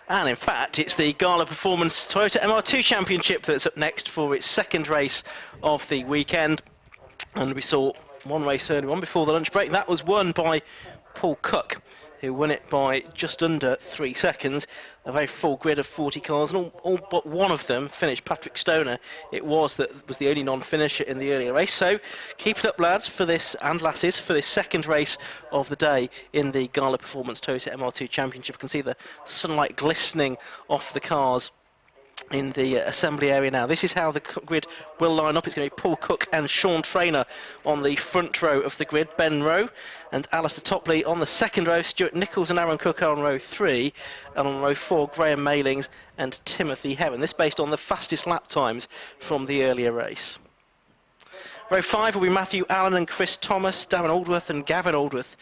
And in fact, it's the Gala Performance Toyota MR2 Championship that's up next for its second race of the weekend. And we saw one race earlier on before the lunch break. That was won by Paul Cook, who won it by just under 3 seconds. A very full grid of 40 cars, and all but one of them finished. Patrick Stoner, it was the only non-finisher in the earlier race. So keep it up, lads, for this, and lasses, for this second race of the day in the Gala Performance Toyota MR2 Championship. You can see the sunlight glistening off the cars in the assembly area now. This is how the grid will line up. It's going to be Paul Cook and Sean Traynor on the front row of the grid, Ben Rowe and Alistair Topley on the second row, Stuart Nichols and Aaron Cook are on row 3, and on row 4 Graham Mailings and Timothy Heron. This based on the fastest lap times from the earlier race. Row 5 will be Matthew Allen and Chris Thomas, Darren Aldworth and Gavin Aldworth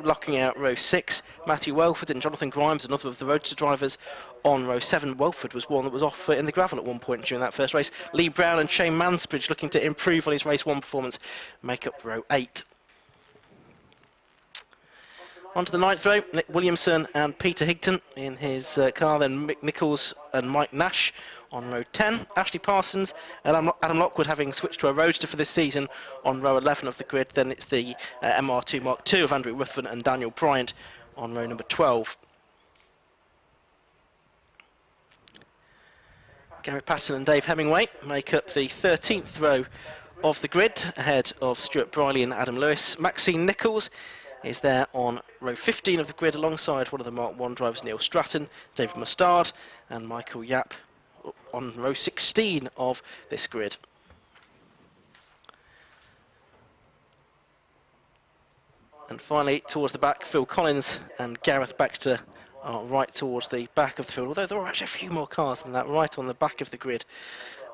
locking out row 6. Matthew Welford and Jonathan Grimes, another of the Roadster drivers, on row 7. Welford was one that was off in the gravel at one point during that first race. Lee Brown and Shane Mansbridge, looking to improve on his race 1 performance, make up row 8. On to the 9th row, Nick Williamson and Peter Higton in his car, then Mick Nichols and Mike Nash on row 10. Ashley Parsons and Adam Lockwood, having switched to a Roadster for this season, on row 11 of the grid. Then it's the MR2 Mark II of Andrew Ruthven and Daniel Bryant on row number 12. Gary Patton and Dave Hemingway make up the 13th row of the grid, ahead of Stuart Briley and Adam Lewis. Maxine Nichols is there on row 15 of the grid, alongside one of the Mark I drivers, Neil Stratton, David Mustard and Michael Yapp on row 16 of this grid. And finally, towards the back, Phil Collins and Gareth Baxter are right towards the back of the field, although there are actually a few more cars than that right on the back of the grid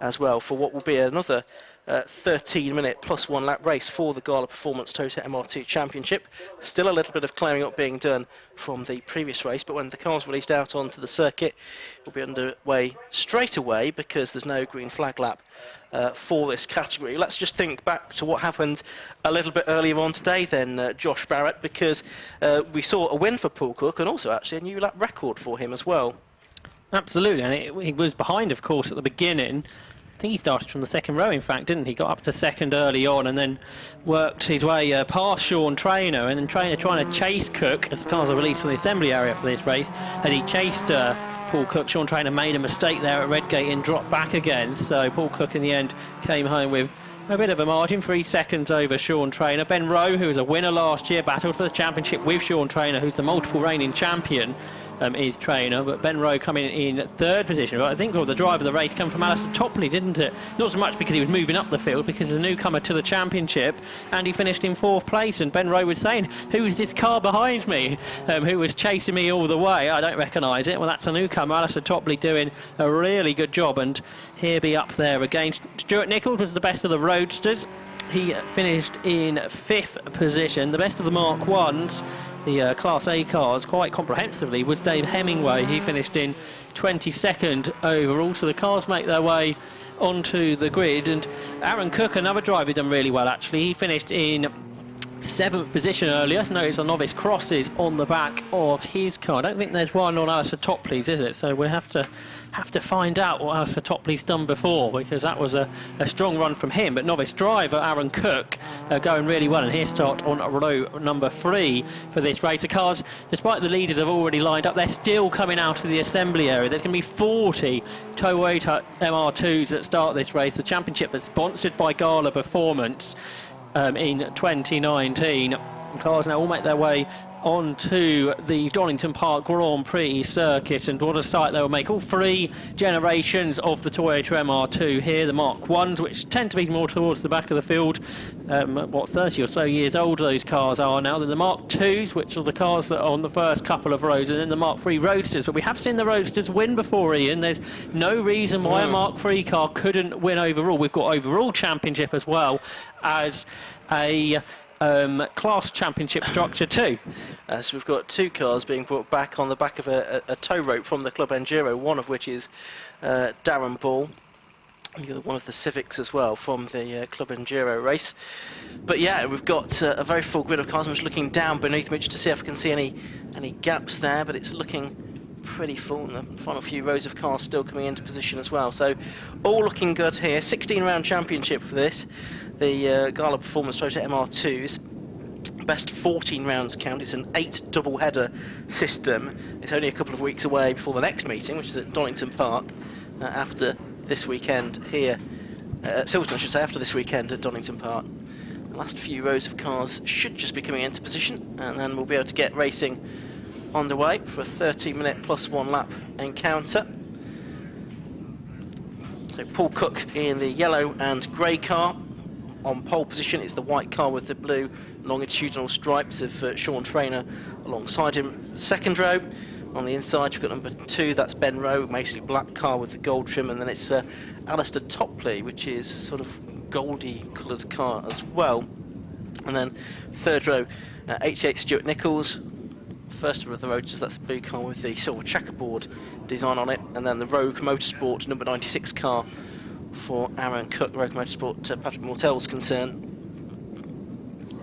as well, for what will be another 13-minute plus 1 lap race for the Gala Performance Toyota MR2 Championship. Still a little bit of clearing up being done from the previous race, but when the car's released out onto the circuit, it will be underway straight away, because there's no green flag lap for this category. Let's just think back to what happened a little bit earlier on today then, Josh Barrett, because we saw a win for Paul Cook and also actually a new lap record for him as well. Absolutely, and he was behind, of course, at the beginning. I think he started from the second row, in fact, didn't he? Got up to second early on and then worked his way past Sean Traynor, and then Traynor trying to chase Cook as the cars are released from the assembly area for this race, and he chased Paul Cook. Sean Traynor made a mistake there at Redgate and dropped back again, so Paul Cook in the end came home with a bit of a margin, 3 seconds over Sean Traynor. Ben Rowe, who was a winner last year, battled for the championship with Sean Traynor, who's the multiple reigning champion, is Traynor, but Ben Rowe coming in 3rd position. But I think the drive of the race came from Alistair Topley, didn't it? Not so much because he was moving up the field, because he's a newcomer to the championship, and he finished in 4th place. And Ben Rowe was saying, "Who's this car behind me? Who was chasing me all the way? I don't recognise it." Well, that's a newcomer. Alistair Topley doing a really good job, and he'll be up there again. Stuart Nichols was the best of the Roadsters. He finished in 5th position. The best of the Mark I's, the Class A cars, quite comprehensively, was Dave Hemingway. He finished in 22nd overall. So the cars make their way onto the grid. And Aaron Cook, another driver, done really well actually. He finished in 7th position earlier. Notice the novice crosses on the back of his car. I don't think there's one on Alistair Topley's, is it? So we'll have to find out what Alistair Topley's done before, because that was a strong run from him. But novice driver Aaron Cook going really well, and he'll start on row number 3 for this race. The cars, despite the leaders have already lined up, they're still coming out of the assembly area. There's going to be 40 Toyota MR2s that start this race, the championship that's sponsored by Gala Performance in 2019. The cars now all make their way onto the Donington Park Grand Prix circuit, and what a sight they will make. All 3 generations of the Toyota MR2 here, the Mark 1s, which tend to be more towards the back of the field, 30 or so years old those cars are now. Then the Mark 2s, which are the cars that are on the first couple of rows, and then the Mark 3 Roadsters. But we have seen the Roadsters win before, Ian. There's no reason why a Mark 3 car couldn't win overall. We've got overall championship as well as a class championship structure too. So we've got 2 cars being brought back on the back of a tow rope from the Club Enduro, one of which is Darren Ball, one of the Civics as well from the Club Enduro race. But yeah, we've got a very full grid of cars. I'm just looking down beneath me to see if I can see any gaps there, but it's looking pretty full, and the final few rows of cars still coming into position as well. So all looking good here. 16-round championship for this. The Gala Performance Toyota MR2s. Best 14 rounds count. It's an 8 double-header system. It's only a couple of weeks away before the next meeting, which is at Donington Park, after this weekend here. Silverstone, I should say, after this weekend at Donington Park. The last few rows of cars should just be coming into position, and then we'll be able to get racing underway for a 30-minute plus 1 lap encounter. So Paul Cook in the yellow and grey car. On pole position is the white car with the blue longitudinal stripes of Sean Traynor alongside him. Second row, on the inside you've got number 2, that's Ben Rowe, mostly black car with the gold trim, and then it's Alistair Topley, which is sort of goldy coloured car as well. And then third row, 88 Stuart Nichols, first of the Roadsters, that's the blue car with the silver checkerboard design on it, and then the Rogue Motorsport number 96 car for Aaron Cook. Rogue Motorsport, Patrick Mortell's concern,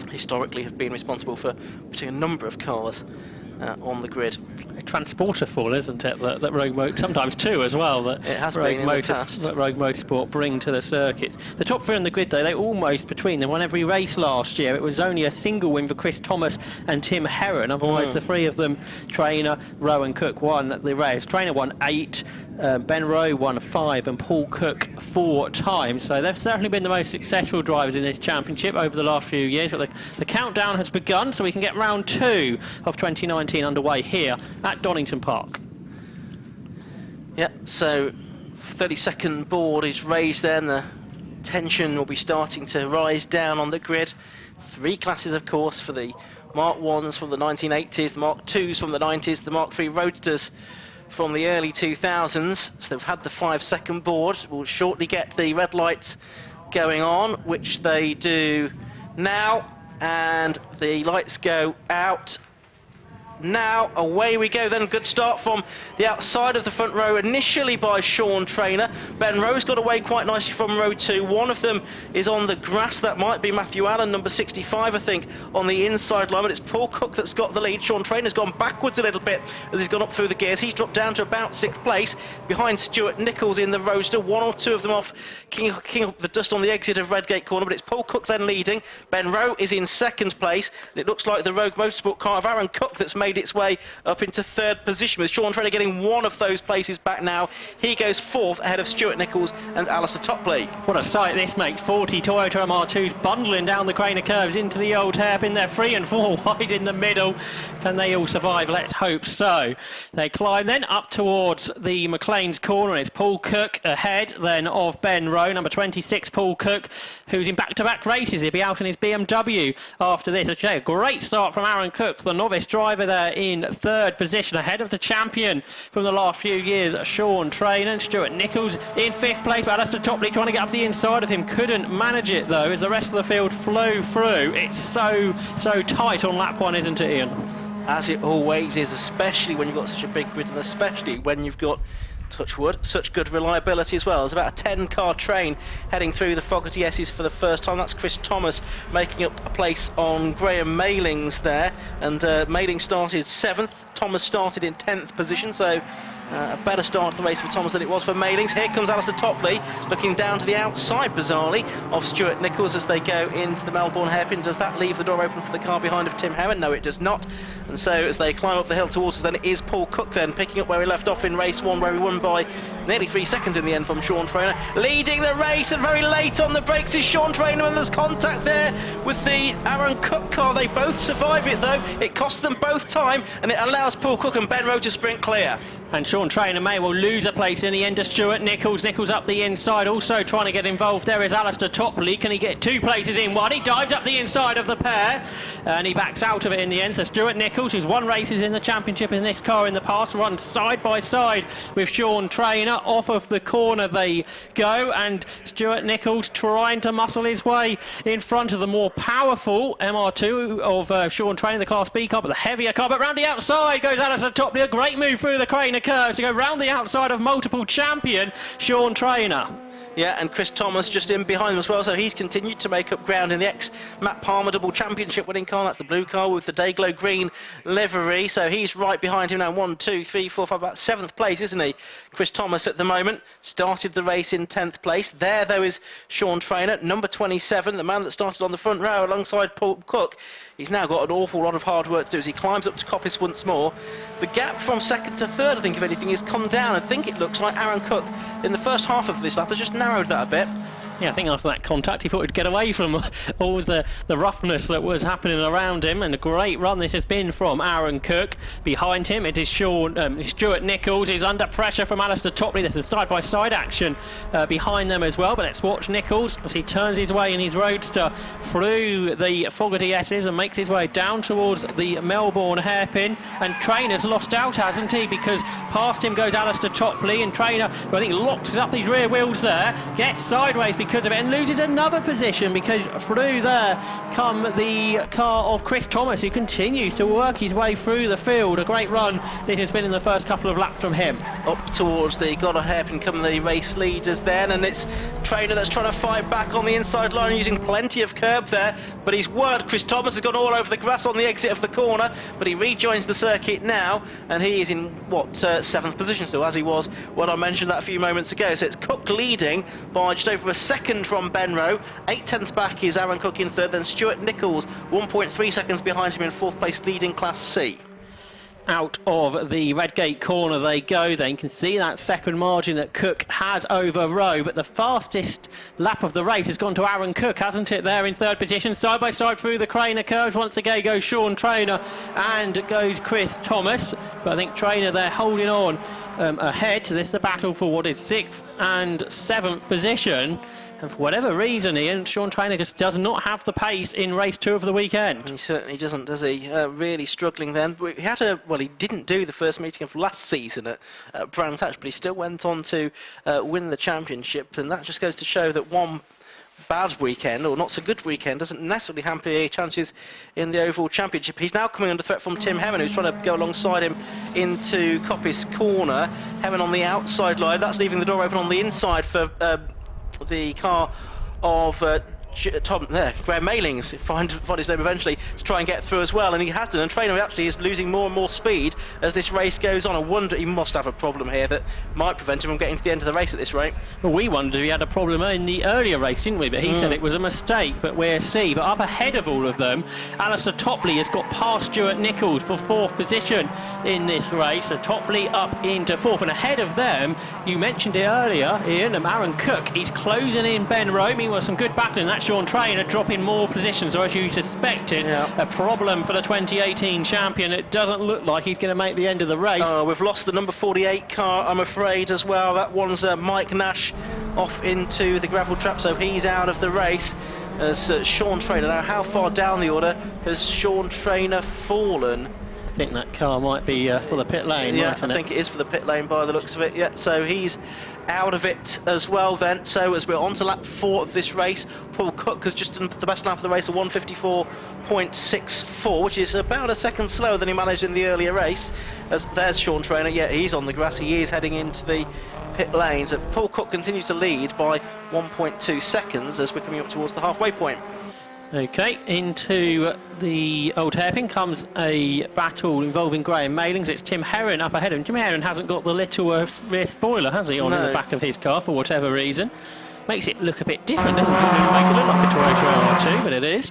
historically have been responsible for putting a number of cars on the grid. A transporter full, isn't it? That Rogue sometimes two as well. That it has been in the past. That Rogue Motorsport bring to the circuits. The top three on the grid, though, they almost between them won every race last year. It was only a single win for Chris Thomas and Tim Herron. Otherwise, the three of them, Traynor, Rowe and Cook, won the race. Traynor won 8. Ben Rowe won 5 and Paul Cook 4 times. So they've certainly been the most successful drivers in this championship over the last few years. But the countdown has begun, so we can get round 2 of 2019 underway here at Donington Park. Yeah, so 30-second board is raised then. The tension will be starting to rise down on the grid. 3 classes, of course, for the Mark 1s from the 1980s, the Mark 2s from the 90s, the Mark 3 Roadsters from the early 2000s. So they've had the 5-second board. We'll shortly get the red lights going on, which they do now, and the lights go out now. Away we go then. Good start from the outside of the front row, initially by Sean Traynor. Ben Rowe's got away quite nicely from row 2. One of them is on the grass. That might be Matthew Allen, number 65, I think, on the inside line, but it's Paul Cook that's got the lead. Sean Traynor's gone backwards a little bit as he's gone up through the gears. He's dropped down to about 6th place behind Stuart Nichols in the Roadster. 1 or 2 of them off, kicking up the dust on the exit of Redgate Corner, but it's Paul Cook then leading. Ben Rowe is in 2nd place. It looks like the Rogue Motorsport car of Aaron Cook that's made its way up into 3rd position, with Sean Traynor getting one of those places back now. He goes 4th ahead of Stuart Nichols and Alistair Topley. What a sight this makes. 40 Toyota MR2s bundling down the Craner curves into the old hairpin. They're 3 and 4 wide in the middle. Can they all survive? Let's hope so. They climb then up towards the McLean's corner, and it's Paul Cook ahead then of Ben Rowe, number 26 Paul Cook, who's in back-to-back races. He'll be out in his BMW after this. A great start from Aaron Cook, the novice driver there in 3rd position, ahead of the champion from the last few years, Sean Traynor. And Stuart Nichols in 5th place, but Alistair Topley trying to get up the inside of him. Couldn't manage it, though, as the rest of the field flew through. It's so tight on lap 1, isn't it, Ian? As it always is, especially when you've got such a big grid, and especially when you've got, touch wood, such good reliability as well. There's about a 10-car train heading through the Fogarty S's for the first time. That's Chris Thomas making up a place on Graham Mailings there, and Mailing started 7th. Thomas started in 10th position, so a better start to the race for Thomas than it was for Mailings. Here comes Alistair Topley, looking down to the outside, bizarrely, of Stuart Nichols as they go into the Melbourne hairpin. Does that leave the door open for the car behind of Tim Herron? No, it does not. And so as they climb up the hill towards us, then it is Paul Cook then picking up where he left off in race 1, where he won by nearly 3 seconds in the end from Sean Traynor. Leading the race, and very late on the brakes is Sean Traynor, and there's contact there with the Aaron Cook car. They both survive it, though. It costs them both time, and it allows Paul Cook and Ben Rowe to sprint clear. And Sean Traynor may well lose a place in the end to Stuart Nichols. Nichols up the inside, also trying to get involved. There is Alistair Topley. Can he get 2 places in one? He dives up the inside of the pair, and he backs out of it in the end. So Stuart Nichols, who's won races in the championship in this car in the past, runs side by side with Sean Traynor. Off of the corner they go, and Stuart Nichols trying to muscle his way in front of the more powerful MR2 of Sean Traynor, the Class B car, but the heavier car. But round the outside goes Alistair Topley. A great move through the Craner curves to go round the outside of multiple champion Sean Traynor. Yeah, and Chris Thomas just in behind him as well, so he's continued to make up ground in the ex-Matt Palmer double championship winning car. That's the blue car with the Dayglow green livery, so he's right behind him now. 1, 2, 3, 4, 5, about 7th place, isn't he? Chris Thomas at the moment started the race in 10th place. There, though, is Sean Traynor, number 27, the man that started on the front row alongside Paul Cook. He's now got an awful lot of hard work to do as he climbs up to Coppice once more. The gap from second to third, I think, if anything, has come down. I think it looks like Aaron Cook in the first half of this lap has just narrowed that a bit. Yeah, I think after that contact he thought he'd get away from all the roughness that was happening around him, and a great run this has been from Aaron Cook. Behind him it is Stuart Nichols. He's under pressure from Alistair Topley. There's some side-by-side action behind them as well, but let's watch Nichols as he turns his way in his Roadster through the Fogarty S's and makes his way down towards the Melbourne hairpin. And Traynor's lost out, hasn't he, because past him goes Alistair Topley, and Traynor, I think, locks up his rear wheels there, gets sideways because of it and loses another position, because through there come the car of Chris Thomas, who continues to work his way through the field. A great run this has been in the first couple of laps from him. Up towards the Goddard hairpin come the race leaders then, and it's Traynor that's trying to fight back on the inside line using plenty of curb there, but he's worked. Chris Thomas has gone all over the grass on the exit of the corner, but he rejoins the circuit now, and he is in what, 7th position still, as he was when I mentioned that a few moments ago. So it's Cook leading by just over a second from Benroe. 8/10 back is Aaron Cook in third, then Stuart Nichols 1.3 seconds behind him in 4th place, leading Class C. Out of the Redgate corner they go then. You can see that second margin that Cook has over Rowe, but the fastest lap of the race has gone to Aaron Cook, hasn't it, there in third position. Side by side through the Craner curves. Once again goes Sean Traynor and goes Chris Thomas, but I think Traynor there holding on ahead. So this is the battle for what is 6th and 7th position. And for whatever reason, Ian, Sean Traynor just does not have the pace in race 2 of the weekend. He certainly doesn't, does he? Really struggling then. He had he didn't do the first meeting of last season at Brands Hatch, but he still went on to win the championship, and that just goes to show that one bad weekend, or not so good weekend, doesn't necessarily hamper your chances in the overall championship. He's now coming under threat from Tim Hemmen, who's trying to go alongside him into Coppice corner. Hemmen on the outside line, that's leaving the door open on the inside for the car of Graham Mailings, find his name eventually, to try and get through as well, and he has done, and Traynor actually is losing more and more speed as this race goes on. I wonder, he must have a problem here that might prevent him from getting to the end of the race at this rate. Well, we wondered if he had a problem in the earlier race, didn't we? But he said it was a mistake, but we'll see. But up ahead of all of them, Alistair Topley has got past Stuart Nichols for 4th position in this race. So Topley up into 4th, and ahead of them, you mentioned it earlier, Ian, Aaron Cook. He's closing in Benroe. Meanwhile, some good battling. That's Sean Traynor dropping more positions, or as you suspected, a problem for the 2018 champion. It doesn't look like he's going to make the end of the race. We've lost the number 48 car, I'm afraid, as well. That one's Mike Nash off into the gravel trap, so he's out of the race as Sean Traynor. Now, how far down the order has Sean Traynor fallen? I think that car might be for the pit lane. Yeah, I think it is for the pit lane by the looks of it. Yeah, so he's out of it as well then. So as we're on to lap 4 of this race, Paul Cook has just done the best lap of the race, a 1:54.64, which is about a second slower than he managed in the earlier race. As there's Sean Traynor. Yeah, he's on the grass. He is heading into the pit lane. So Paul Cook continues to lead by 1.2 seconds as we're coming up towards the halfway point. Okay, into the old hairpin comes a battle involving Graham Mailings. It's Tim Herron up ahead of him. Tim Herron hasn't got the little rear spoiler, has he, on the back of his car for whatever reason. Makes it look a bit different, doesn't it? Make it look like a Toyota R2, but it is.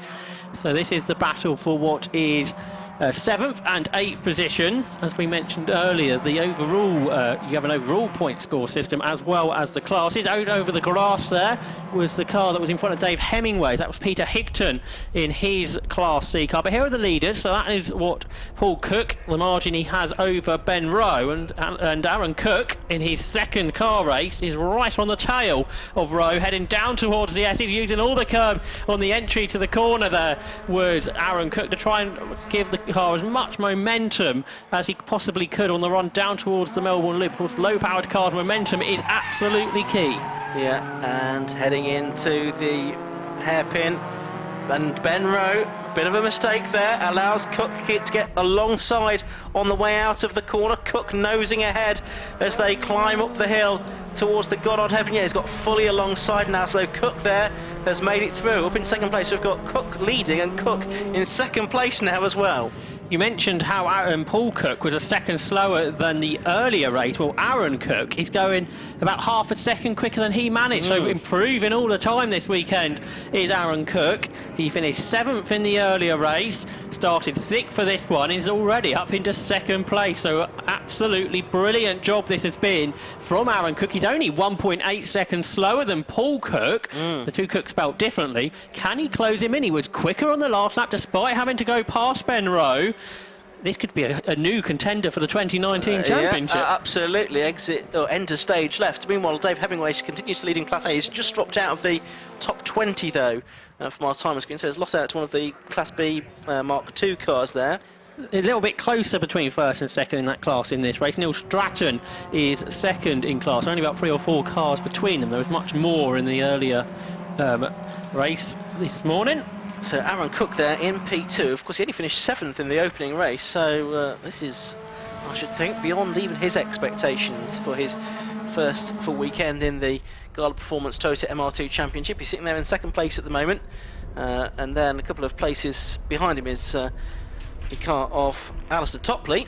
So this is the battle for what is 7th and 8th positions. As we mentioned earlier, the overall you have an overall point score system as well as the classes. Out over the grass there was the car that was in front of Dave Hemingway. That was Peter Higton in his Class C car. But here are the leaders. So that is what Paul Cook, the margin he has over Benroe, and Aaron Cook in his second car race is right on the tail of Rowe, heading down towards the S. He's using all the curb on the entry to the corner. There was Aaron Cook to try and give the car as much momentum as he possibly could on the run down towards the Melbourne Loop. With low-powered cars, momentum is absolutely key. Yeah, and heading into the hairpin, and Benroe bit of a mistake there, allows Cook to get alongside on the way out of the corner. Cook nosing ahead as they climb up the hill towards the Goddard Hairpin. Yeah, he's got fully alongside now, so Cook there has made it through. Up in second place, we've got Cook leading and Cook in second place now as well. You mentioned how Paul Cook was a second slower than the earlier race. Well, Aaron Cook is going about half a second quicker than he managed, so improving all the time this weekend is Aaron Cook. He finished 7th in the earlier race, started 6th for this one, is already up into second place, so absolutely brilliant job this has been from Aaron Cook. He's only 1.8 seconds slower than Paul Cook. The two Cooks spelled differently. Can he close him in? He was quicker on the last lap despite having to go past Ben Rowe. This could be a new contender for the 2019 championship. Yeah, absolutely. Enter stage left. Meanwhile, Dave Hemingway continues to lead in Class A. He's just dropped out of the top 20, though, from our timer screen. So he's lost out to one of the Class B Mark II cars there. A little bit closer between first and second in that class in this race. Neil Stratton is second in class. Only about 3 or 4 cars between them. There was much more in the earlier race this morning. So Aaron Cook there in P2. Of course, he only finished 7th in the opening race, so this is, I should think, beyond even his expectations for his first full weekend in the Gala Performance Toyota MR2 Championship. He's sitting there in second place at the moment, and then a couple of places behind him is the car of Alistair Topley.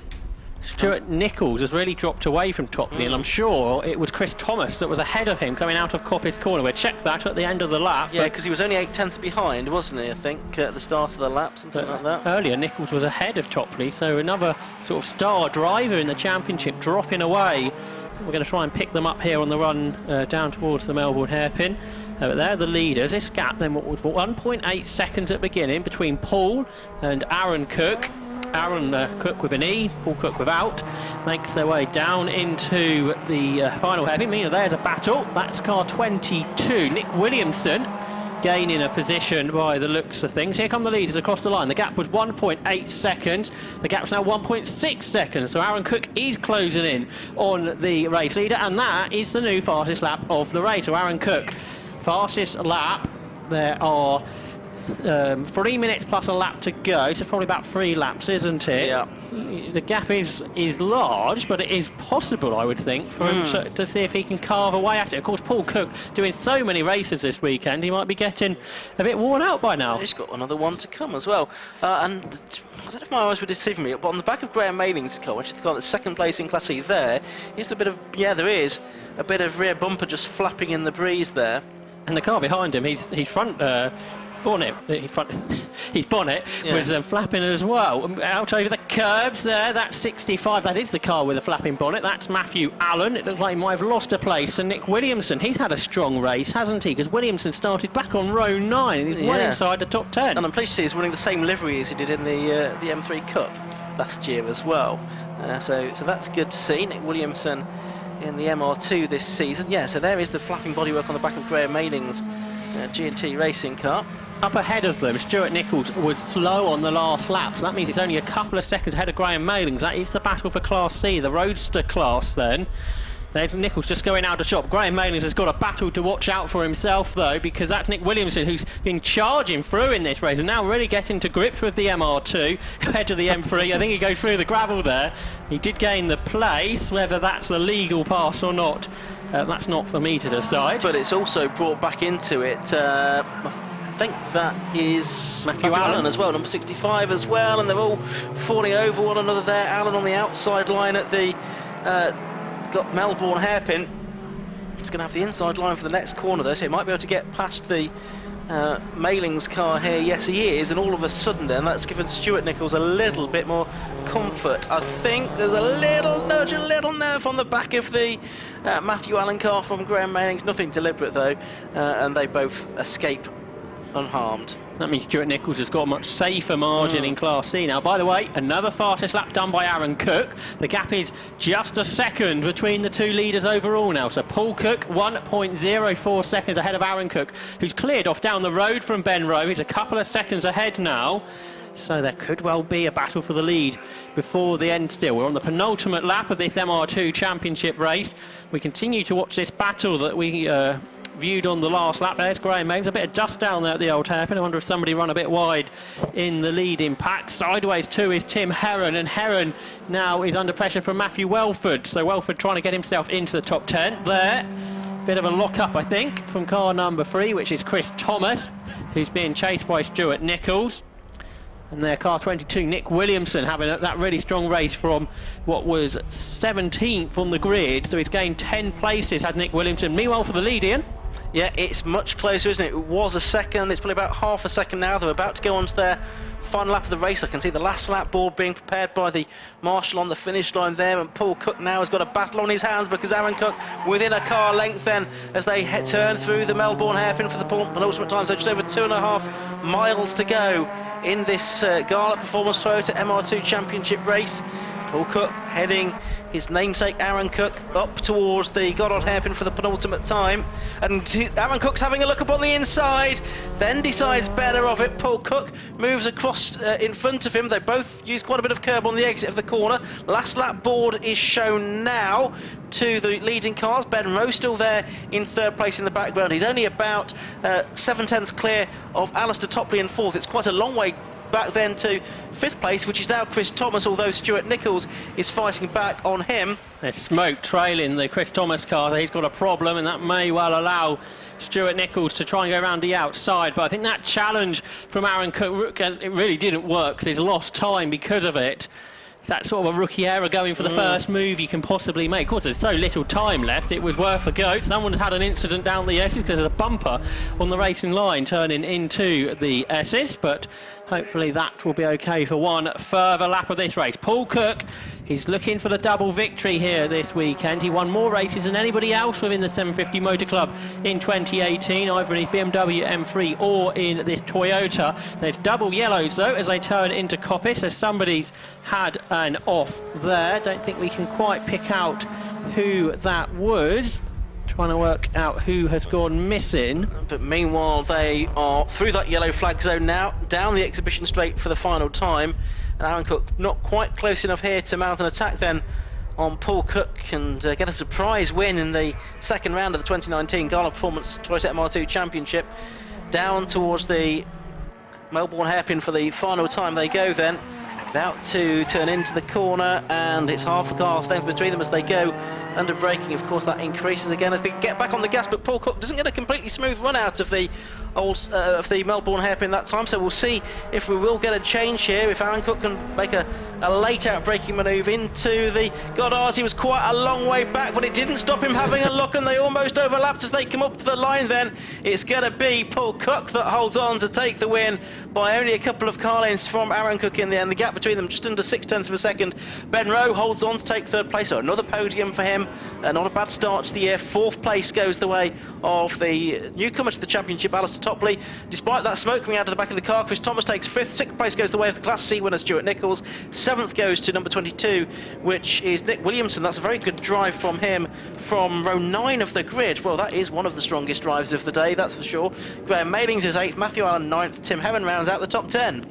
Stuart Nichols has really dropped away from Topley, and I'm sure it was Chris Thomas that was ahead of him coming out of Coppice Corner. We'll check that at the end of the lap. Yeah, because he was only 8 tenths behind, wasn't he, I think, at the start of the lap, something like that. Earlier, Nichols was ahead of Topley, so another sort of star driver in the championship dropping away. We're going to try and pick them up here on the run down towards the Melbourne hairpin. But they're the leaders. This gap then was 1.8 seconds at the beginning between Paul and Aaron Cook. Aaron Cook with an E, Paul Cook without, makes their way down into the final hairpin. Meanwhile, there's a battle. That's car 22. Nick Williamson gaining a position by the looks of things. Here come the leaders across the line. The gap was 1.8 seconds. The gap's now 1.6 seconds. So Aaron Cook is closing in on the race leader, and that is the new fastest lap of the race. So Aaron Cook, fastest lap. There are 3 minutes plus a lap to go, so probably about 3 laps, isn't it? Yeah. The gap is large, but it is possible, I would think, for him to see if he can carve away at it. Of course, Paul Cook doing so many races this weekend, he might be getting a bit worn out by now. He's got another one to come as well. And I don't know if my eyes were deceiving me, but on the back of Graham Mayling's car, which is the car that's second place in Class E, there is a bit of, there is a bit of rear bumper just flapping in the breeze there. And the car behind him, his front bonnet, his bonnet was flapping as well. Out over the curbs there, that's 65. That is the car with a flapping bonnet. That's Matthew Allen. It looks like he might have lost a place. And Nick Williamson, he's had a strong race, hasn't he? Because Williamson started back on row 9 and he's well inside the top 10. And I'm pleased to see he's running the same livery as he did in the M3 Cup last year as well. So that's good to see. Nick Williamson in the MR2 this season. Yeah, so there is the flapping bodywork on the back of Graham Mayling's G&T racing car. Up ahead of them, Stuart Nichols was slow on the last lap, so that means it's only a couple of seconds ahead of Graham Maylings. That is the battle for Class C, the Roadster class then. There's Nichols just going out of shop. Graham Maylings has got a battle to watch out for himself, though, because that's Nick Williamson, who's been charging through in this race and now really getting to grips with the MR2 compared to the M3. I think he goes through the gravel there. He did gain the place, whether that's a legal pass or not, that's not for me to decide. But it's also brought back into it, I think that is Matthew Allen as well, number 65 as well, and they're all falling over one another there. Allen on the outside line at the got Melbourne hairpin. He's going to have the inside line for the next corner though, so he might be able to get past the Mayling's car here. Yes, he is, and all of a sudden then that's given Stuart Nichols a little bit more comfort. I think there's a little nudge, a little nerve on the back of the Matthew Allen car from Graham Maylings. Nothing deliberate though, and they both escape unharmed. That means Stuart Nichols has got a much safer margin in Class C now. By the way, another fastest lap done by Aaron Cook. The gap is just a second between the two leaders overall now. So Paul Cook, 1.04 seconds ahead of Aaron Cook, who's cleared off down the road from Ben Rowe. He's a couple of seconds ahead now. So there could well be a battle for the lead before the end still. We're on the penultimate lap of this MR2 championship race. We continue to watch this battle that we viewed on the last lap. There's Graham Mains, a bit of dust down there at the old hairpin. I wonder if somebody run a bit wide in the leading pack. Sideways too is Tim Herron, and Herron now is under pressure from Matthew Welford. So Welford trying to get himself into the top 10 there. Bit of a lock-up, I think, from car number 3, which is Chris Thomas, who's being chased by Stuart Nichols. And their car 22, Nick Williamson, having that really strong race from what was 17th on the grid. So he's gained 10 places, had Nick Williamson. Meanwhile, for the lead, Ian. Yeah, it's much closer, isn't it? It was a second. It's probably about half a second now. They're about to go on to their final lap of the race. I can see the last lap board being prepared by the marshal on the finish line there, and Paul Cook now has got a battle on his hands because Aaron Cook within a car length then as they turn through the Melbourne hairpin for the penultimate time. So just over 2.5 miles to go in this Gala Performance Toyota MR2 Championship race. Paul Cook heading his namesake Aaron Cook up towards the Goddard hairpin for the penultimate time, and Aaron Cook's having a look up on the inside, then decides better of it. Paul Cook moves across in front of him. They both use quite a bit of curb on the exit of the corner. Last lap board is shown now to the leading cars. Ben Rowe still there in third place in the background. He's only about 7/10 clear of Alistair Topley in fourth. It's quite a long way back then to fifth place, which is now Chris Thomas, although Stuart Nichols is fighting back on him. There's smoke trailing the Chris Thomas car, so he's got a problem, and that may well allow Stuart Nichols to try and go around the outside. But I think that challenge from Aaron Cook, it really didn't work, because he's lost time because of it. That sort of a rookie error going for the first move you can possibly make. Of course, there's so little time left, it was worth a go. Someone's had an incident down the S's because there's a bumper on the racing line turning into the S's, but hopefully that will be okay for one further lap of this race. Paul Cook, he's looking for the double victory here this weekend. He won more races than anybody else within the 750 Motor Club in 2018, either in his BMW M3 or in this Toyota. There's double yellows though as they turn into Coppice, so somebody's had an off there. Don't think we can quite pick out who that was. Trying to work out who has gone missing. But meanwhile, they are through that yellow flag zone now, down the exhibition straight for the final time. And Aaron Cook not quite close enough here to mount an attack then on Paul Cook and get a surprise win in the second round of the 2019 Gala Performance Toyota MR2 Championship. Down towards the Melbourne hairpin for the final time they go then. About to turn into the corner, and it's half a car's length between them as they go under braking. Of course, that increases again as they get back on the gas, but Paul Cook doesn't get a completely smooth run out of the Melbourne hairpin that time. So we'll see if we will get a change here, if Aaron Cook can make a late out braking manoeuvre into the Goddards. He was quite a long way back, but it didn't stop him having a look, and they almost overlapped as they come up to the line. Then it's going to be Paul Cook that holds on to take the win by only a couple of car lengths from Aaron Cook in the end. The gap between them just under 0.6 of a second. Ben Rowe holds on to take third place, so another podium for him. Not a bad start to the year. Fourth place goes the way of the newcomer to the championship, Alistair Topley. Despite that smoke coming out of the back of the car, Chris Thomas takes fifth. Sixth place goes the way of the Class C winner, Stuart Nichols. Seventh goes to number 22, which is Nick Williamson. That's a very good drive from him from row 9 of the grid. Well, that is one of the strongest drives of the day, that's for sure. Graham Mailings is 8th, Matthew Allen 9th, Tim Herron rounds out the top 10.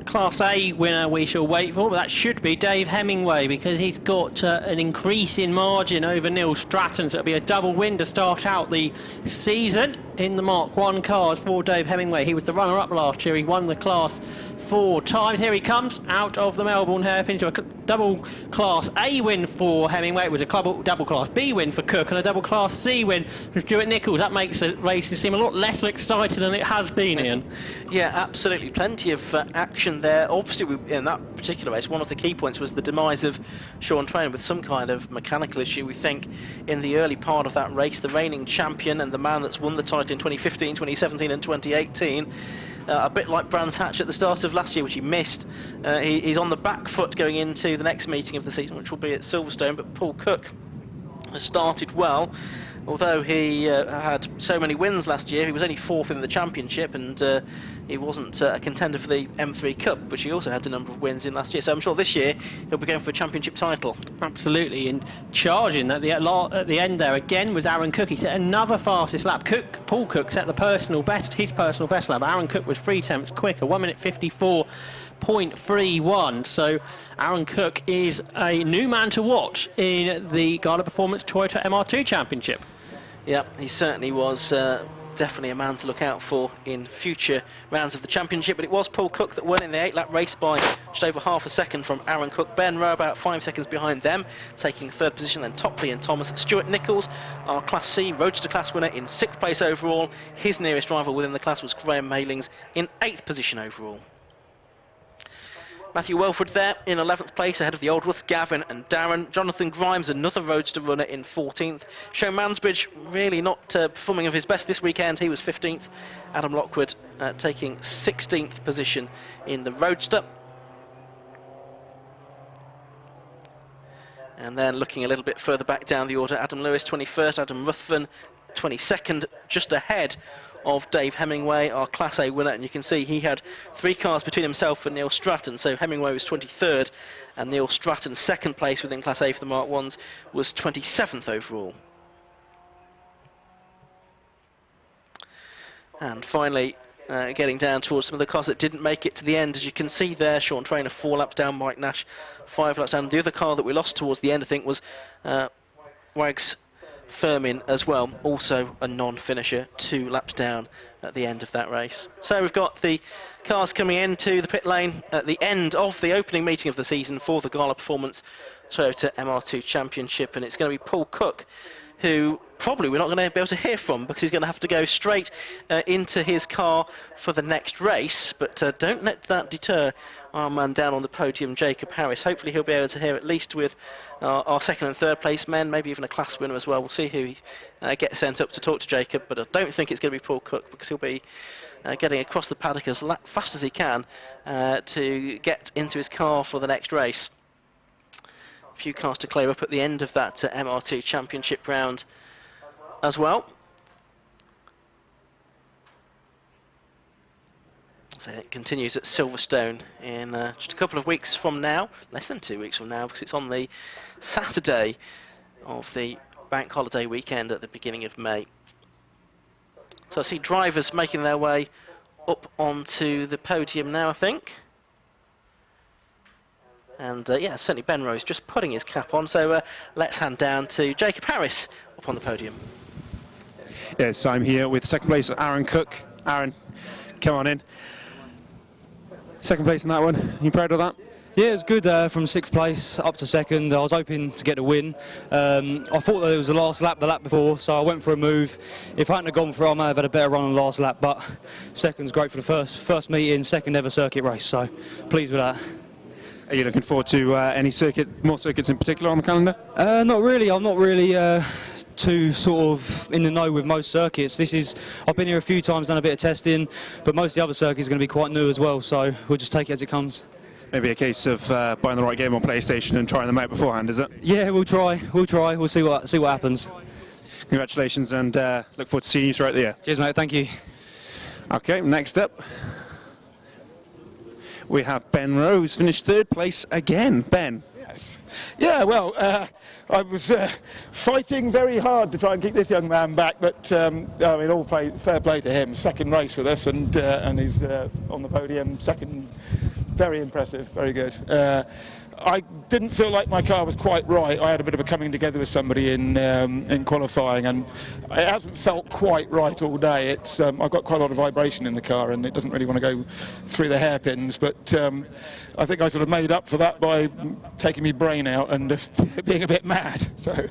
Class A winner we shall wait for, but that should be Dave Hemingway, because he's got an increase in margin over Neil Stratton, so it'll be a double win to start out the season in the Mark 1 cars for Dave Hemingway. He was the runner-up last year. He won the Class 4 times. Here he comes out of the Melbourne hairpin. So a double Class A win for Hemingway. It was a double Class B win for Cook and a double Class C win for Stuart Nichols. That makes the racing seem a lot less exciting than it has been, Ian. Yeah, absolutely. Plenty of action there. Obviously, in that particular race, one of the key points was the demise of Sean Trainer with some kind of mechanical issue. We think in the early part of that race, the reigning champion and the man that's won the title in 2015, 2017 and 2018, a bit like Brands Hatch at the start of last year, which he missed. He's on the back foot going into the next meeting of the season, which will be at Silverstone. But Paul Cook has started well. Although he had so many wins last year, he was only 4th in the championship, and he wasn't a contender for the M3 Cup, which he also had a number of wins in last year. So I'm sure this year he'll be going for a championship title. Absolutely, and charging at the end there again was Aaron Cook. He set another fastest lap. Paul Cook set the personal best, his personal best lap. Aaron Cook was 3/10 quicker, 1 minute 54.31. So Aaron Cook is a new man to watch in the Gala Performance Toyota MR2 Championship. Yeah, he certainly was definitely a man to look out for in future rounds of the championship. But it was Paul Cook that won in the 8-lap race by just over half a second from Aaron Cook. Ben Rowe about 5 seconds behind them, taking third position. Then Topley and Thomas. Stuart Nichols, our Class C Roadster class winner, in 6th place overall. His nearest rival within the class was Graham Mailings in 8th position overall. Matthew Welford there in 11th place ahead of the Aldworths, Gavin and Darren. Jonathan Grimes, another Roadster runner, in 14th. Show Mansbridge really not performing of his best this weekend. He was 15th. Adam Lockwood taking 16th position in the Roadster. And then looking a little bit further back down the order, Adam Lewis 21st, Adam Ruthven 22nd, just ahead of Dave Hemingway, our Class A winner, and you can see he had 3 cars between himself and Neil Stratton, so Hemingway was 23rd, and Neil Stratton's 2nd place within Class A for the Mark 1s was 27th overall. And finally, getting down towards some of the cars that didn't make it to the end, as you can see there, Sean Trainer 4 laps down, Mike Nash 5 laps down. The other car that we lost towards the end, I think, was Wags Firmin as well, also a non-finisher, 2 laps down at the end of that race. So we've got the cars coming into the pit lane at the end of the opening meeting of the season for the Gala Performance Toyota MR2 Championship, and it's going to be Paul Cook, who probably we're not going to be able to hear from because he's going to have to go straight into his car for the next race. But don't let that deter our man down on the podium, Jacob Harris. Hopefully he'll be able to hear at least with our 2nd and 3rd place men, maybe even a class winner as well. We'll see who gets sent up to talk to Jacob, but I don't think it's going to be Paul Cook because he'll be getting across the paddock as fast as he can to get into his car for the next race. A few cars to clear up at the end of that MR2 Championship round as well. So it continues at Silverstone in just a couple of weeks from now, less than 2 weeks from now, because it's on the Saturday of the bank holiday weekend at the beginning of May. So I see drivers making their way up onto the podium now, I think. And yeah, certainly Ben Rose just putting his cap on, so let's hand down to Jacob Harris up on the podium. Yes, I'm here with 2nd place Aaron Cook. Aaron, come on in. 2nd place in that one. You proud of that? Yeah, it was good from 6th place up to 2nd. I was hoping to get a win. I thought that it was the last lap, the lap before, so I went for a move. If I hadn't have gone for it, I might have had a better run on the last lap, but 2nd's great for the first meeting, 2nd ever circuit race, so pleased with that. Are you looking forward to any more circuits in particular on the calendar? Not really. I'm not really too sort of in the know with most circuits. I've been here a few times, done a bit of testing, but most of the other circuits are going to be quite new as well, so we'll just take it as it comes. Maybe a case of buying the right game on PlayStation and trying them out beforehand, is it? Yeah, we'll try. We'll see what happens. Congratulations, and look forward to seeing you throughout the year. Cheers, mate. Thank you. Okay, next up we have Ben Rose, finished 3rd place again. Ben. Yes. Yeah, well, I was fighting very hard to try and keep this young man back, but I mean, fair play to him. 2nd race for this, and he's on the podium. 2nd, very impressive, very good. I didn't feel like my car was quite right. I had a bit of a coming together with somebody in qualifying, and it hasn't felt quite right all day. It's I've got quite a lot of vibration in the car, and it doesn't really want to go through the hairpins. But I think I sort of made up for that by taking my brain out and just being a bit mad. So.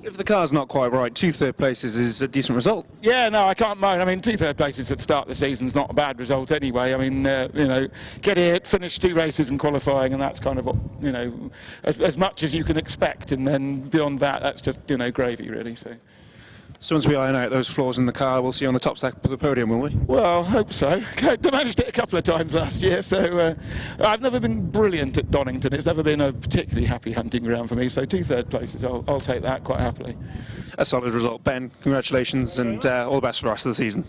If the car's not quite right, 2 3rd places is a decent result. Yeah, no, I can't moan. I mean, 2 3rd places at the start of the season is not a bad result anyway. I mean, you know, get here, finish 2 races in qualifying, and that's kind of what, you know, as much as you can expect. And then beyond that, that's just, you know, gravy, really. So once we iron out those flaws in the car, we'll see you on the top stack of the podium, will we? Well, I hope so. I managed it a couple of times last year, so I've never been brilliant at Donington. It's never been a particularly happy hunting ground for me, so 2 3rd places, I'll take that quite happily. A solid result, Ben. Congratulations, and all the best for the rest of the season.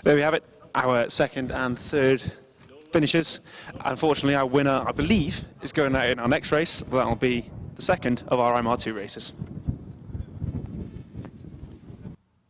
There we have it, our 2nd and 3rd finishes. Unfortunately, our winner, I believe, is going out in our next race. That'll be the 2nd of our MR2 races.